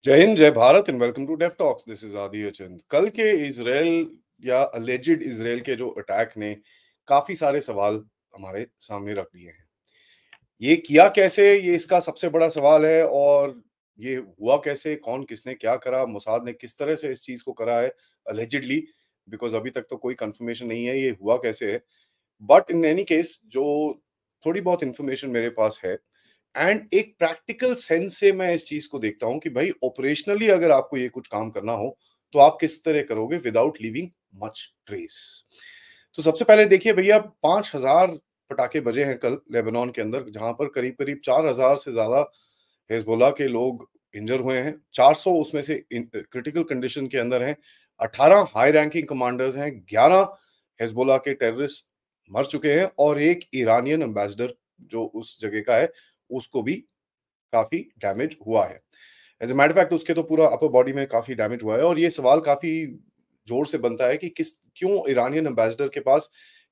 जय हिंद, जय Bharat and welcome to deaf talks. This is Adi Chand. कल के इजराइल या अलेजिड इजराइल के जो अटैक ने काफी सारे सवाल हमारे सामने रख दिए हैं। ये किया कैसे, ये इसका सबसे बड़ा सवाल है। और ये हुआ कैसे, कौन किसने क्या करा, मोसाद ने किस तरह से इस चीज को करा है अलेजिडली, बिकॉज अभी तक तो कोई कंफर्मेशन नहीं है ये हुआ कैसे है। बट इन एनी केस, जो थोड़ी बहुत इंफॉर्मेशन मेरे पास है एंड एक प्रैक्टिकल सेंस से मैं इस चीज को देखता हूं कि भाई ऑपरेशनली अगर आपको ये कुछ काम करना हो तो आप किस तरह करोगे विदाउट लिविंग मच ट्रेस। तो सबसे पहले देखिए भैया, 5,000 पटाखे बजे हैं कल लेबनान के अंदर, जहां पर करीब करीब 4,000 से ज्यादा हिजबुल्लाह के लोग इंजर हुए हैं। 400 उसमें से क्रिटिकल कंडीशन के अंदर हैं। 18 हाई रैंकिंग कमांडर्स हैं। 11 हिजबुल्लाह के टेररिस्ट मर चुके हैं और एक ईरानियन एम्बेसडर जो उस जगह का है उसको भी काफी डैमेज हुआ है। एज ए मैटर फैक्ट उसके तो पूरा अपर बॉडी में काफी डैमेज हुआ है। और ये सवाल काफी जोर से बनता है कि क्यों ईरानियन एम्बेसडर के पास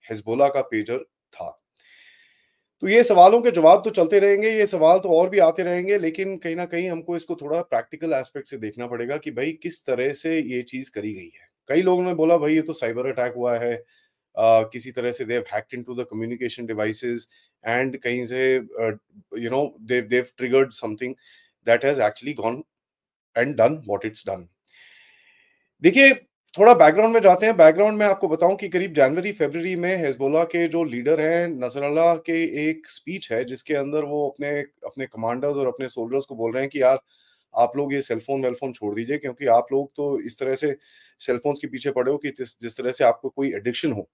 हिजबुल्लाह का पेजर था। तो ये सवालों के जवाब तो चलते रहेंगे, ये सवाल तो और भी आते रहेंगे, लेकिन कहीं ना कहीं हमको इसको थोड़ा प्रैक्टिकल एस्पेक्ट से देखना पड़ेगा कि भाई किस तरह से ये चीज करी गई है। कई लोगों ने बोला भाई ये तो साइबर अटैक हुआ है, किसी तरह से they hacked into the communication devices and कहीं से they triggered something that has actually gone and done what it's done. देखिए, थोड़ा बैकग्राउंड में जाते हैं। बैकग्राउंड में आपको बताऊं कि करीब जनवरी फरवरी में हिजबुल्लाह के जो लीडर हैं नसरल्लाह के एक स्पीच है जिसके अंदर वो अपने अपने कमांडर्स और अपने सोल्जर्स को बोल रहे हैं कि यार आप लोग ये सेलफोन वेलफोन छोड़ दीजिए, क्योंकि आप लोग तो इस तरह से सेलफोन्स के पीछे पड़े हो कि जिस तरह से आपको कोई एडिक्शन हो।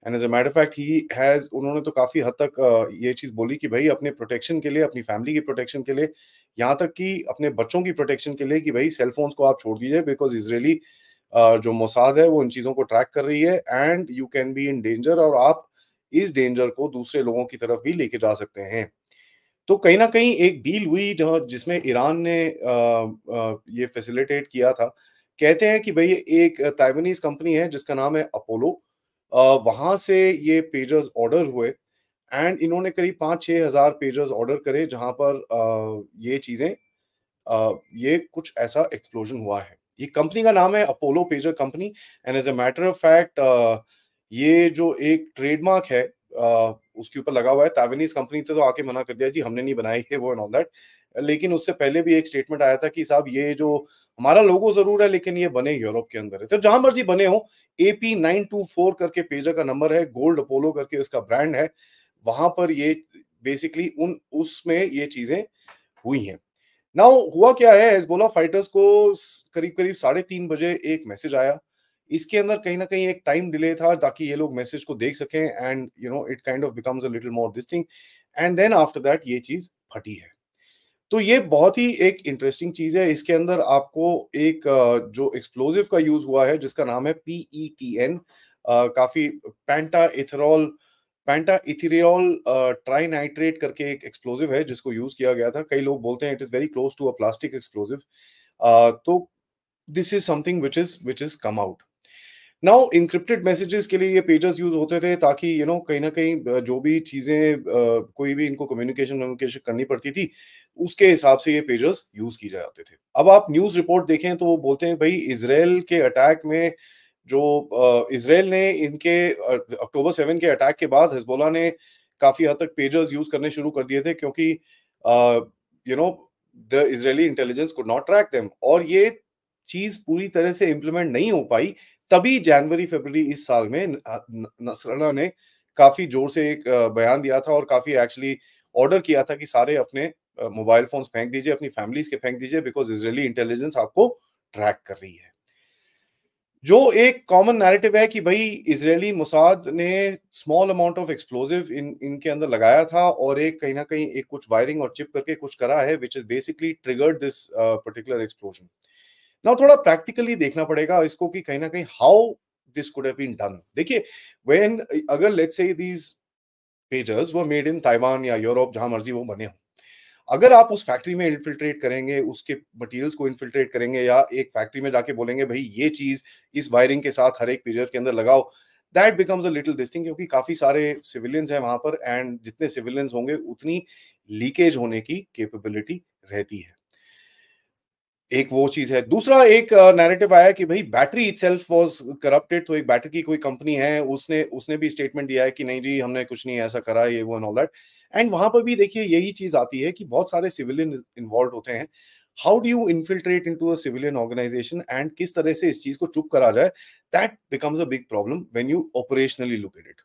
And as a matter fact he has उन्होंने तो काफी हद तक ये चीज बोली कि भाई अपने प्रोटेक्शन के लिए, अपनी फैमिली की प्रोटेक्शन के लिए, यहाँ तक कि अपने बच्चों की प्रोटेक्शन के लिए, कि भाई सेलफोन्स को आप छोड़ दीजिए, बिकॉज इसराइली जो मोसाद है वो इन चीजों को ट्रैक कर रही है and you can be in danger, और आप इस डेंजर को दूसरे लोगों की तरफ भी लेके जा सकते हैं। तो कहीं ना कहीं एक डील हुई जहाँ जिसमें ईरान ने ये फैसिलिटेट किया था। कहते हैं कि भाई एक ताइवानीज कंपनी है जिसका नाम है अपोलो, वहां से ये पेजर्स ऑर्डर हुए एंड इन्होंने करीब 5-6 हजार पेजर्स ऑर्डर करे, जहां पर ये चीजें ये कुछ ऐसा एक्सप्लोजन हुआ है। ये कंपनी का नाम है Apollo pager company. And as a matter of fact ये जो एक ट्रेडमार्क है उसके ऊपर लगा हुआ है। ताइवानीज कंपनी तो आके मना कर दिया जी हमने नहीं बनाई है वो एंड ऑल दैट। लेकिन उससे पहले भी एक स्टेटमेंट आया था कि साहब ये जो हमारा लोगो जरूर है लेकिन ये बने यूरोप के अंदर है, तो जहां मर्जी बने हो। AP924 करके पेजर का नंबर है, गोल्ड अपोलो करके उसका ब्रांड है। वहां पर ये बेसिकली उन उसमें ये चीजें हुई हैं। नाउ हुआ क्या है, हिजबुल्लाह फाइटर्स को करीब करीब 3:30 बजे एक मैसेज आया। इसके अंदर कहीं ना कहीं एक टाइम डिले था ताकि ये लोग मैसेज को देख सकें and it kind of becomes a little more this thing. And then after that ये चीज फटी है। तो ये बहुत ही एक इंटरेस्टिंग चीज है। इसके अंदर आपको एक जो एक्सप्लोजिव का यूज हुआ है जिसका नाम है PETN, काफी पैंटा इथेरॉल पैंटा इथिरियोल ट्राइनाइट्रेट करके एक एक्सप्लोजिव है जिसको यूज किया गया था। कई लोग बोलते हैं it is very close to a plastic explosive. तो this is something which is come out. Now encrypted messages के लिए ये पेजर्स यूज होते थे ताकि कहीं ना कहीं जो भी चीजें कोई भी इनको कम्युनिकेशन कम्युनिकेशन करनी पड़ती थी उसके हिसाब से ये पेजर्स यूज किए जाते थे। अब आप न्यूज रिपोर्ट देखें तो वो बोलते हैं भाई इसराइल के अटैक में जो इसराइल ने इनके अक्टूबर 7 के अटैक के बाद हिजबुल्लाह ने काफी हद तक पेजर्स यूज करने शुरू कर दिए थे, क्योंकि you know the Israeli intelligence could not track them, और ये चीज पूरी तरह से इम्प्लीमेंट नहीं हो पाई। तभी जनवरी फरवरी इस साल में नसरल्लाह ने काफी जोर से एक बयान दिया था और काफी एक्चुअली ऑर्डर किया था कि सारे अपने मोबाइल फोन्स फेंक दीजिए, अपनी फैमिलीज के फेंक दीजिए, बिकॉज इजरायली इंटेलिजेंस आपको ट्रैक कर रही है। जो एक कॉमन नैरेटिव है कि भाई इजरायली मोसाद ने स्मॉल अमाउंट ऑफ एक्सप्लोजिव इनके अंदर लगाया था और एक कहीं ना कहीं एक कुछ वायरिंग और चिप करके कुछ करा है which is basically triggered this particular explosion. Now थोड़ा प्रैक्टिकली देखना पड़ेगा इसको कि कहीं ना कहीं how this could have been done. देखिए, व्हेन अगर let's say these pagers were made in Taiwan या यूरोप, जहां मर्जी वो बने हो, अगर आप उस फैक्ट्री में इन्फिल्ट्रेट करेंगे, उसके मटेरियल्स को इन्फिल्ट्रेट करेंगे, या एक फैक्ट्री में जाके बोलेंगे भाई ये चीज इस वायरिंग के साथ हर एक पीरियड के अंदर लगाओ, that becomes a little this thing, क्योंकि काफी सारे सिविलियंस हैं वहां पर एंड जितने सिविलियंस होंगे उतनी लीकेज होने की कैपेबिलिटी रहती है। एक वो चीज़ है। दूसरा एक नैरेटिव आया कि भई बैटरी इटसेल्फ वाज़ करप्टेड, तो एक बैटरी की कोई कंपनी है, उसने उसने भी स्टेटमेंट दिया है कि नहीं जी, हमने कुछ नहीं ऐसा करा, ये वो एंड ऑल दैट। एंड वहाँ पर भी देखिए यही चीज़ आती है कि बहुत सारे सिविलियन इन्वॉल्व्ड होते हैं। How do you infiltrate into a civilian organisation and किस तरह से इस चीज़ को चुप करा जाए, that becomes a big problem when you operationally look at it.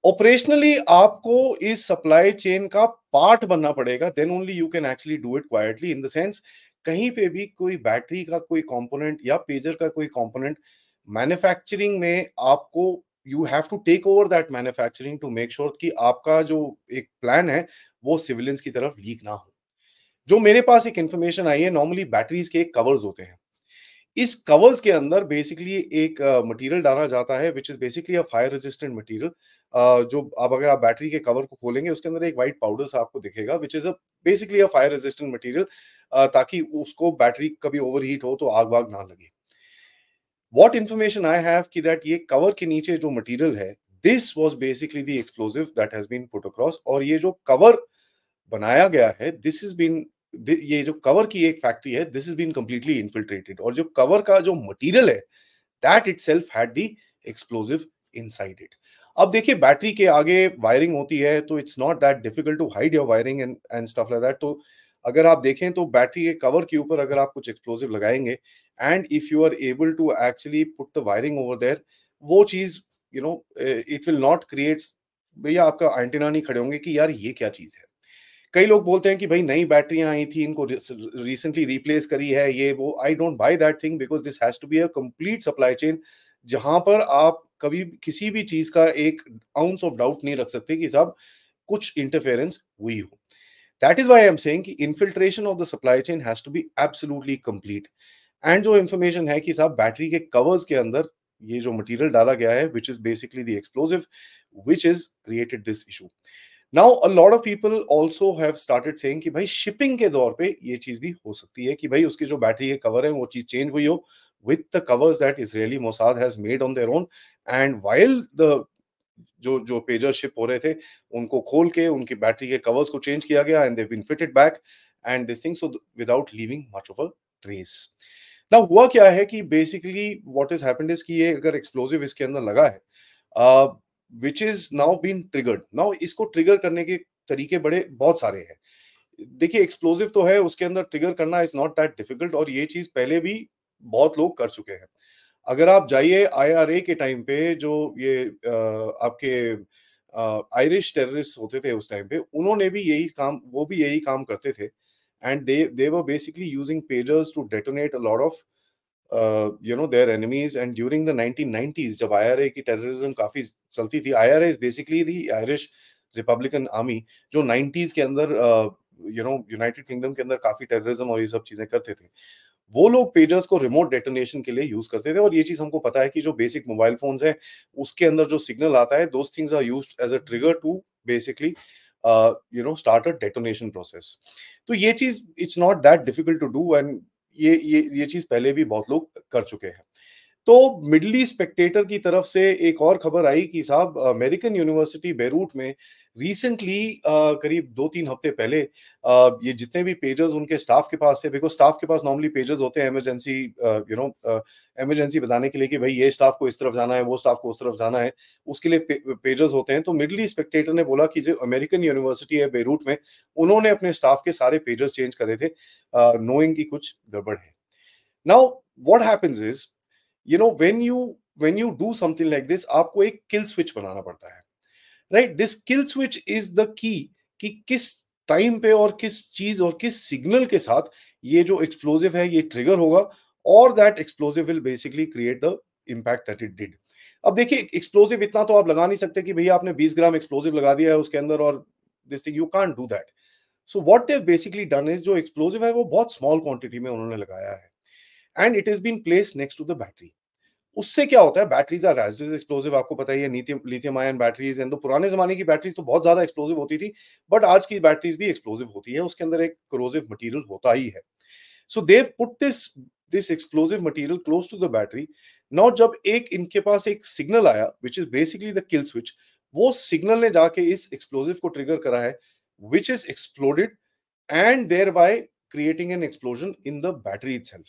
Operationally आपको इस सप्लाई चेन का पार्ट बनना पड़ेगा, then only you can actually do it quietly, in the sense कहीं पे भी कोई बैटरी का कोई कंपोनेंट या पेजर का कोई कंपोनेंट मैन्युफैक्चरिंग में आपको, you have to take over that manufacturing to make sure कि आपका जो एक प्लान है वो सिविलियंस की तरफ लीक ना हो। जो मेरे पास एक इंफॉर्मेशन आई है, नॉर्मली बैटरीज के कवर्स होते हैं। इस कवर्स के अंदर बेसिकली एक मटेरियल डाला जाता है which is basically a fire resistant material. जो अब अगर आप बैटरी के कवर को खोलेंगे उसके अंदर एक व्हाइट पाउडर सा आपको दिखेगा which is a basically a fire resistant material, ताकि उसको बैटरी कभी ओवरहीट हो तो आग वाग ना लगे। व्हाट इन्फॉर्मेशन आई हैव कि दैट ये कवर के नीचे जो मटेरियल है, this was basically the explosive that has been put across, और ये जो कवर बनाया गया है, दिस इज बीन, ये जो कवर की एक फैक्ट्री है, this is been completely infiltrated, और जो कवर का जो मटेरियल है that itself had the explosive inside it. अब देखिए बैटरी के आगे वायरिंग होती है तो it's not that difficult to hide your wiring and and stuff like that. तो अगर आप देखें तो बैटरी के कवर के ऊपर अगर आप कुछ एक्सप्लोसिव लगाएंगे and if you are able to actually put the wiring over there, वो चीज you know it will not create, भैया आपका एंटीना नहीं खड़े होंगे कि यार ये क्या चीज है। कई लोग बोलते हैं कि भाई नई बैटरियां आई थी, इनको रिसेंटली रिप्लेस करी है, ये वो। I don't buy that thing because this has to be a complete supply chain, जहां पर आप कभी किसी भी चीज का एक आउंस ऑफ डाउट नहीं रख सकते कि साहब कुछ इंटरफेरेंस हुई हो। That is why I am saying कि infiltration of the supply chain has to be absolutely complete. And जो इंफॉर्मेशन है कि साहब बैटरी के कवर्स के अंदर ये जो मटेरियल डाला गया है which is basically the explosive which is created this issue. Now a lot of people also have started saying कि भाई शिपिंग के दौर पे ये चीज भी हो सकती है कि भाई उसकी जो बैटरी के कवर है वो चीज चेंज हुई हो with the covers that Israeli Mossad has made on their own, and while the जो जो पेजर शिप हो रहे थे उनको खोल के उनकी बैटरी के कवर्स को चेंज किया गया and they been fitted back and this thing, so without leaving much of a trace. Now हुआ क्या है कि basically what is happened is कि ये अगर एक्सप्लोसिव इसके अंदर लगा है which is now been triggered. Now इसको ट्रिगर करने के तरीके बड़े बहुत सारे हैं। देखिए एक्सप्लोसिव तो है, उसके अंदर ट्रिगर करना इज नॉट दैट डिफिकल्ट, और ये चीज पहले भी बहुत लोग कर चुके हैं। अगर आप जाइए आईआरए के टाइम पे, जो ये आपके आयरिश टेररिस्ट होते थे उस टाइम पे, उन्होंने भी यही काम, वो भी यही काम करते थे, and they were basically using pagers to detonate a lot of their enemies, and during the 1990s जब IRA की टेररिज्म काफी चलती थी, IRA is basically the Irish Republican Army, जो 90s के अंदर यूनाइटेड किंगडम के अंदर काफी टेररिज्म और ये सब चीजें करते थे। वो लोग पेजर्स को रिमोट डेटोनेशन के लिए यूज करते थे, और ये चीज हमको पता है कि जो बेसिक मोबाइल फोन्स हैं उसके अंदर जो सिग्नल आता है, those things are used as a trigger to basically start a detonation process. तो ये चीज it's not that difficult to do, and ये चीज पहले भी बहुत लोग कर चुके हैं। तो मिडल ईस्ट स्पेक्टेटर की तरफ से एक और खबर आई कि साहब अमेरिकन यूनिवर्सिटी बेरूट में रिसेंटली करीब 2-3 हफ्ते पहले ये जितने भी पेजर्स उनके स्टाफ के पास थे, बिकॉज स्टाफ के पास नॉर्मली पेजर्स होते हैं इमरजेंसी, इमरजेंसी बताने के लिए कि भाई ये स्टाफ को इस तरफ जाना है, वो स्टाफ को उस तरफ जाना है, उसके लिए पेजर्स होते हैं। तो मिडल ईस्ट स्पेक्टेटर ने बोला कि जो अमेरिकन यूनिवर्सिटी है बेरूट में, उन्होंने अपने स्टाफ के सारे पेजर्स चेंज करे थे, नोइंग की कुछ गड़बड़ है। Now what happens is, when you do something like this, आपको एक किल स्विच बनाना पड़ता है, right. This kill switch is the key, कि किस टाइम पे और किस चीज और किस सिग्नल के साथ ये जो एक्सप्लोसिव है ये ट्रिगर होगा, और that explosive will basically create the impact that it did. अब देखिए एक्सप्लोसिव इतना तो आप लगा नहीं सकते कि भैया आपने 20 ग्राम एक्सप्लोसिव लगा दिया है उसके अंदर, और this thing you can't do that. So what they basically done is, जो एक्सप्लोसिव है वो बहुत स्मॉल क्वांटिटी में उन्होंने लगाया है, and it is been placed next to the battery. उससे क्या होता है, बैटरीज आर एज एक्सप्लोसिव, आपको पता ही है, लिथियम आयन बैटरीज हैं। तो पुराने जमाने की बैटरीज तो बहुत ज्यादा एक्सप्लोसिव होती थी, बट आज की बैटरीज भी एक्सप्लोसिव होती है, उसके अंदर एक कोरोसिव मटेरियल होता ही है। So they put this explosive material close to the battery. Now जब एक इनके पास एक सिग्नल आया which is basically the kill switch, वो सिग्नल ने जाके इस एक्सप्लोसिव को ट्रिगर करा है, which is exploded, and thereby creating an explosion in the battery itself.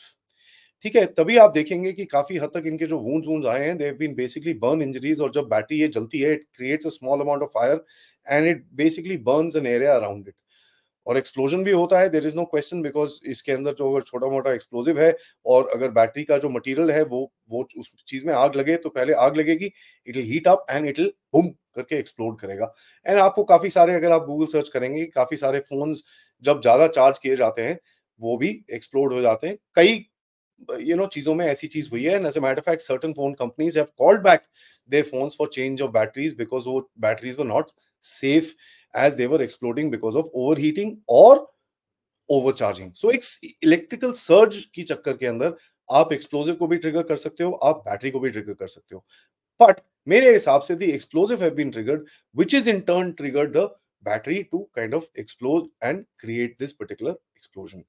ठीक है, तभी आप देखेंगे कि काफ़ी हद तक इनके जो वुंड्स आए हैं, they have been basically burn injuries, और जब बैटरी ये जलती है, it creates a small amount of fire and it basically burns an area around it. और एक्सप्लोजन भी होता है, there is no question, because इसके अंदर जो अगर छोटा-मोटा एक्सप्लोसिव है और अगर बैटरी का जो मटेरियल है वो उस चीज़ में आग लगे, तो पहले आग लगेगी, it will heat up and it will boom करके एक्सप्लोड करेगा। एंड आपको काफ़ी सारे, अगर आप गूगल सर्च करेंगे, काफ़ी सारे फ़ोन्स जब ज़्यादा चार्ज किए जाते हैं, वो भी एक्सप्लोड हो जाते हैं। कई चीज़ों में ऐसी चीज़ हुई है, and as a matter of fact certain phone companies have called back their phones for change of batteries, because वो batteries were not safe as they were exploding because of overheating or overcharging. So एक electrical surge की चक्कर के अंदर आप explosive को भी trigger कर सकते हो, आप बैटरी को भी ट्रिगर कर सकते हो। बट मेरे हिसाब से the explosive have been triggered, which is in turn triggered the battery to kind of explode and create this particular explosion.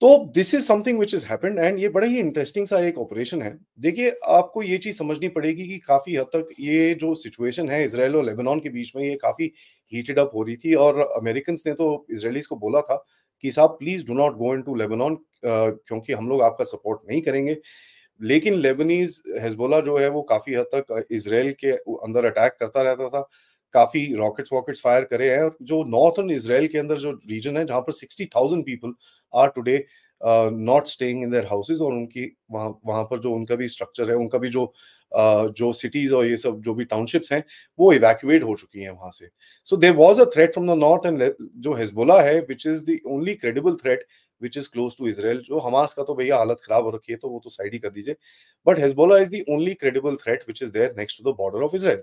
तो this is something which has happened, and ये बड़ा ही इंटरेस्टिंग सा एक ऑपरेशन है। देखिए, आपको ये चीज समझनी पड़ेगी कि काफी हद तक ये जो सिचुएशन है इसराइल और लेबनान के बीच में, ये काफी हीटेड अप हो रही थी, और अमेरिकन ने तो इसराइलीज को बोला था कि साहब please do not go into Lebanon, क्योंकि हम लोग आपका सपोर्ट नहीं करेंगे। लेकिन लेबनीज हिजबुल्लाह जो है वो काफी हद तक इसराइल के अंदर अटैक करता रहता था, काफी रॉकेट्स वॉकेट्स फायर करे हैं, और जो नॉर्थर्न इसराइल के अंदर जो रीजन है, जहां पर 60,000 people are today not staying in their houses, और उनकी वहां वहां पर जो उनका भी स्ट्रक्चर है, उनका भी जो सिटीज और ये सब जो भी टाउनशिप्स हैं, वो इवैक्यूएट हो चुकी हैं वहां से। So there was a threat from the north, and जो हिजबुल्लाह है, which is the only credible threat which is close to Israel. जो हमास का तो भैया हालत खराब हो रखी है, तो वो तो साइड ही कर दीजिए, but Hezbollah is the only credible threat which is there next to the border of Israel.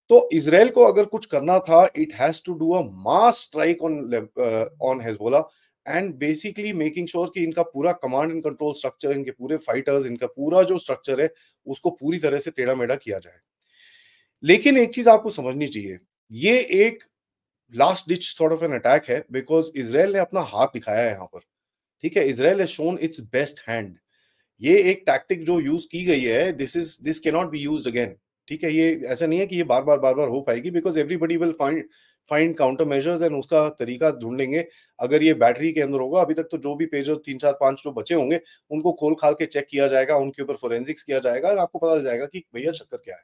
तो इसराइल को अगर कुछ करना था, it has to do a mass strike on Hezbollah, and basically making sure कि इनका पूरा कमांड एंड कंट्रोल स्ट्रक्चर, इनके पूरे फाइटर्स, इनका पूरा जो स्ट्रक्चर है, उसको पूरी तरह से टेढ़ा मेढ़ा किया जाए। लेकिन एक चीज आपको समझनी चाहिए, ये एक last ditch sort of an attack है, बिकॉज इसराइल ने अपना हाथ दिखाया है यहाँ पर। ठीक है, Israel has shown it's best hand. ये एक टैक्टिक जो यूज की गई है, this can not be used again. ठीक है, ये ऐसा नहीं है कि ये बार बार हो पाएगी, because everybody will find find counter measures, and उसका तरीका ढूंढ लेंगे। अगर ये बैटरी के अंदर होगा, अभी तक तो जो भी पेजर 3 4 5 जो बचे होंगे, उनको खोल खाल के चेक किया जाएगा, उनके ऊपर फोरेंसिक्स किया जाएगा, और आपको पता चल जाएगा कि भैया चक्कर क्या है।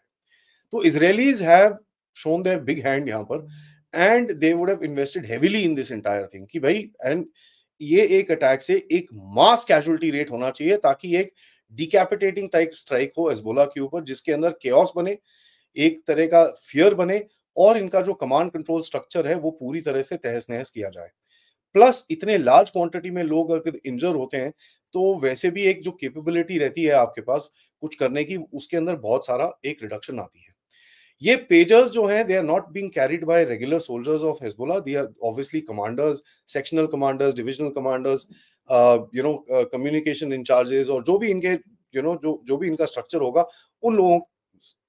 तो Israelis have shown their big hand यहाँ पर, and they would have invested heavily in this entire thing, कि भाई, एंड ये एक अटैक से एक मास कैजुअलिटी रेट होना चाहिए, ताकि एक डिकैपिटेटिंग टाइप स्ट्राइक हो हिजबुल्लाह के ऊपर, जिसके अंदर केओस बने, एक तरह का फियर बने, और इनका जो कमांड कंट्रोल स्ट्रक्चर है वो पूरी तरह से तहस नहस किया जाए। प्लस इतने लार्ज क्वांटिटी में लोग अगर इंजर होते हैं, तो वैसे भी एक जो कैपेबिलिटी रहती है आपके पास कुछ करने की, उसके अंदर बहुत सारा एक रिडक्शन आती है। ये पेजर्स जो हैं, they are not being carried by regular soldiers of Hezbollah, they are obviously commanders, sectional commanders, divisional commanders, communication incharges, और जो भी इनके जो भी इनका स्ट्रक्चर होगा, उन लोगों,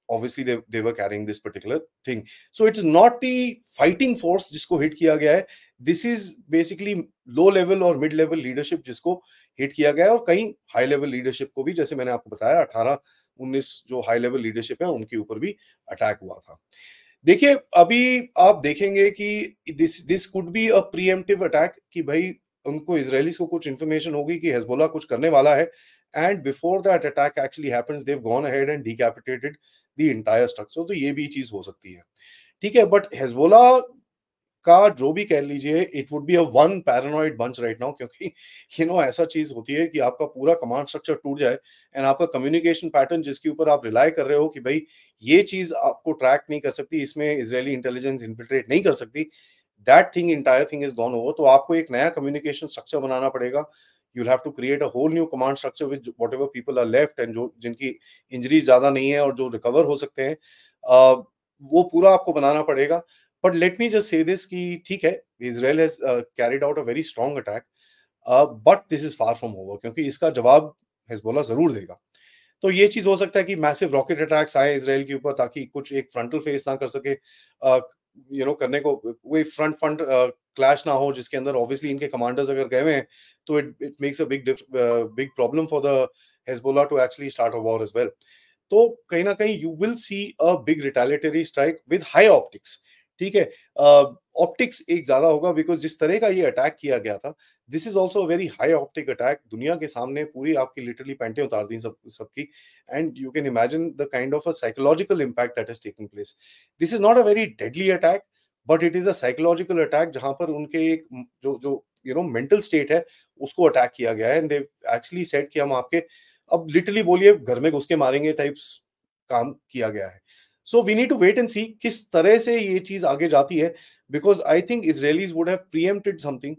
obviously they were carrying this particular thing. So it is not the fighting force जिसको हिट किया गया है, this is basically low level और mid level leadership जिसको हिट किया गया है, और कहीं हाई लेवल लीडरशिप को भी, जैसे मैंने आपको बताया, 18-19 जो हाई लेवल लीडरशिप है उनके ऊपर भी अटैक हुआ था। देखिए, अभी आप देखेंगे कि this could be a pre-emptive attack, कि भाई उनको, इजरायलीज को कुछ इंफॉर्मेशन होगी कि हिजबुल्लाह कुछ करने वाला है, and before that attack actually happens, they have gone ahead and decapitated the entire structure. तो ये भी चीज हो सकती है। ठीक है, बट हिजबुल्लाह का जो भी कह लीजिए, it would be a one paranoid bunch right now, क्योंकि ऐसा चीज होती है कि आपका पूरा कमांड स्ट्रक्चर टूट जाए, एंड आपका कम्युनिकेशन पैटर्न जिसके ऊपर आप रिलाय कर रहे हो कि भाई ये चीज आपको ट्रैक नहीं कर सकती, इसमें इजरायली इंटेलिजेंस इन्फिल्ट्रेट नहीं कर सकती, that thing, entire thing is gone over. तो आपको एक नया कम्युनिकेशन स्ट्रक्चर बनाना पड़ेगा। you'll have to create a whole new command structure with whatever people are left, and जो जिनकी इंजरी ज्यादा नहीं है और जो रिकवर हो सकते हैं, वो पूरा आपको बनाना पड़ेगा। But let me just say this कि ठीक है, Israel has carried out a very strong attack, but this is far from over, क्योंकि इसका जवाब हिजबुल्लाह जरूर देगा। तो ये चीज हो सकता है कि मैसिव रॉकेट अटैक्स आए इसराइल के ऊपर, ताकि कुछ एक फ्रंटल फेस ना कर सके, करने को कोई फ्रंट फ्रंट क्लैश ना हो, जिसके अंदर ऑब्वियसली इनके कमांडर्स अगर गए हुए हैं, तो it makes a big problem for the Hezbollah to actually start a war as well. तो कहीं ना कहीं you will see a big retaliatory strike with high optics. ठीक है? ऑप्टिक्स एक ज़्यादा होगा बिकॉज़ जिस तरह का ये अटैक किया गया था, this is also a very high optic attack. दुनिया के सामने पूरी आपकी लिटरली पैंटें उतार दी सबकी, and you can imagine the kind of a psychological impact that has taken place. This is not a very deadly attack, but it is a psychological attack जहाँ पर उनके एक जो जो मेंटल स्टेट है, उसको अटैक किया गया है, एंड दे एक्चुअली सेड कि हम आपके अब लिटरली बोलिए घर में घुस के मारेंगे टाइप्स काम किया गया है। So we need to wait and see किस तरह से ये चीज़ आगे जाती है, because I think Israelis would have preempted something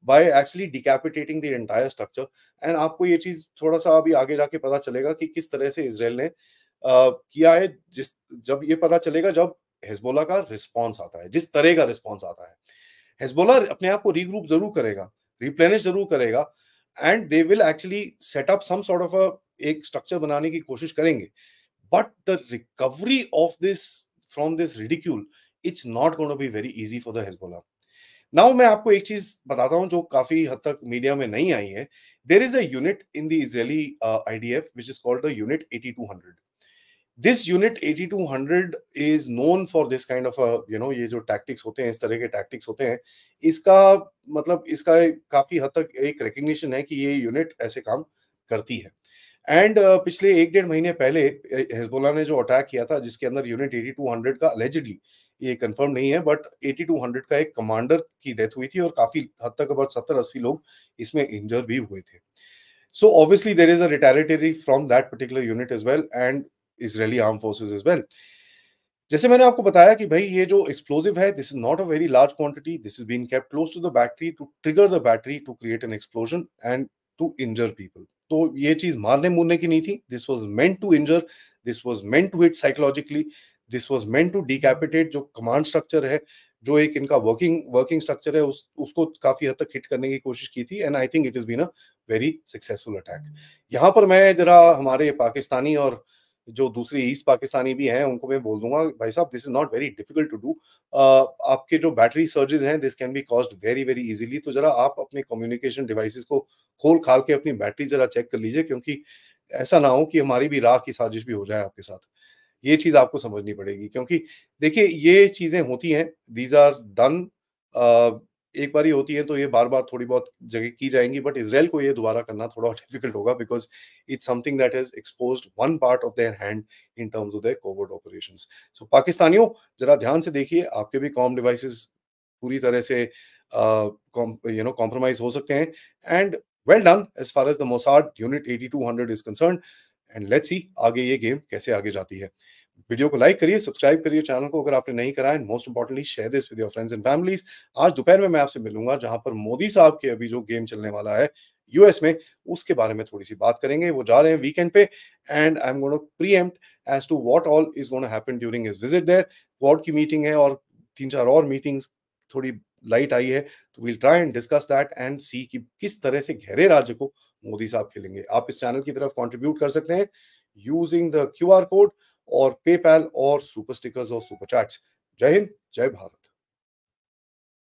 by actually decapitating the entire structure, and आपको ये चीज़ थोड़ा-सा अभी आगे जाके पता चलेगा कि किस तरह से इज़राइल ने किया है, जिस जब ये पता चलेगा जब हिज़बुल्लाह का रिस्पॉन्स आता है, जिस तरह का रिस्पॉन्स आता है। हिज़बुल्लाह अपने आप को रीग्रुप ज़रूर करेगा, रिप्लेनिश ज़रूर करेगा, and they will actually set up some sort of एक स्ट्रक्चर बनाने की कोशिश करेंगे। But the recovery of this from this ridicule, it's not gonna be very easy for the Hezbollah. Now मैं आपको एक चीज़ बताता हूँ जो काफ़ी हद तक मीडिया में नहीं आई है। There is a unit in the Israeli IDF which is called the unit 8200। This unit 8200 is known for this kind of ये जो टैक्टिक्स होते हैं, इस तरह के टैक्टिक्स होते हैं, इसका मतलब इसका काफी हद तक एक रिकग्निशन है कि ये यूनिट ऐसे काम करती है। एंड पिछले एक डेढ़ महीने पहले हिजबुल्लाह ने जो अटैक किया था जिसके अंदर यूनिट 8200 का अलेजिडली, ये कंफर्म नहीं है, बट 8200 का एक कमांडर की डेथ हुई थी और काफी हद तक अबाउट 70-80 लोग इसमें इंजर भी हुए थे। So obviously there is a retaliatory from that particular unit as well and Israeli armed forces as well. जैसे मैंने आपको बताया कि भाई ये जो एक्सप्लोसिव है, this is not a very large quantity, this is being kept close to the battery to trigger the battery to create an explosion and to injure people. तो ये चीज मारने मुरने की नहीं थी, this was meant to injure, this was meant to hit psychologically, this was meant to decapitate. जो command structure है, जो एक इनका वर्किंग वर्किंग स्ट्रक्चर है, उसको काफी हद तक हिट करने की कोशिश की थी, and I think it is been a very successful attack. यहाँ पर मैं जरा हमारे पाकिस्तानी और जो दूसरे ईस्ट पाकिस्तानी भी हैं उनको मैं बोल दूंगा, भाई साहब this is not very difficult to do. आपके जो बैटरी सर्जेस हैं this can be caused very very easily. तो जरा आप अपने कम्युनिकेशन डिवाइसेस को खोल खाल के अपनी बैटरी जरा चेक कर लीजिए, क्योंकि ऐसा ना हो कि हमारी भी राह की साजिश भी हो जाए आपके साथ। ये चीज़ आपको समझनी पड़ेगी, क्योंकि देखिए ये चीज़ें होती हैं, दीज़ आर डन, अ, एक बार ही होती है तो ये बार-बार थोड़ी बहुत जगह की जाएँगी, बट इज़राइल को ये दोबारा करना थोड़ा डिफिकल्ट होगा because it's something that has exposed one part of their hand in terms of their covert operations. So पाकिस्तानियों, ज़रा ध्यान से देखिए, आपके भी कॉम डिवाइसेस पूरी तरह से कॉम्प्रोमाइज़ हो सकते हैं, and well done as far as the Mossad unit 8200 is concerned, and let's see आगे ये गेम कैसे आगे जाती है। वीडियो को लाइक करिए, सब्सक्राइब करिए चैनल को अगर आपने नहीं करा है, and most importantly share this with your friends and families. आज दोपहर में मैं आपसे मिलूंगा जहां पर मोदी साहब के अभी जो गेम चलने वाला है यूएस में, उसके बारे में थोड़ी सी बात करेंगे। वो जा रहे हैं वीकेंड पे, and I am gonna preempt as to what all is gonna happen during his visit there. Quad की मीटिंग है और तीन चार और मीटिंग्स थोड़ी लाइट आई है, तो we'll try and discuss that and see कि किस तरह से गहरे राज्य को मोदी साहब खेलेंगे। आप इस चैनल की तरफ कंट्रीब्यूट कर सकते हैं यूजिंग द क्यूआर कोड और पेपैल और सुपर स्टिकर्स और सुपर चैट्स। जय हिंद, जय भारत।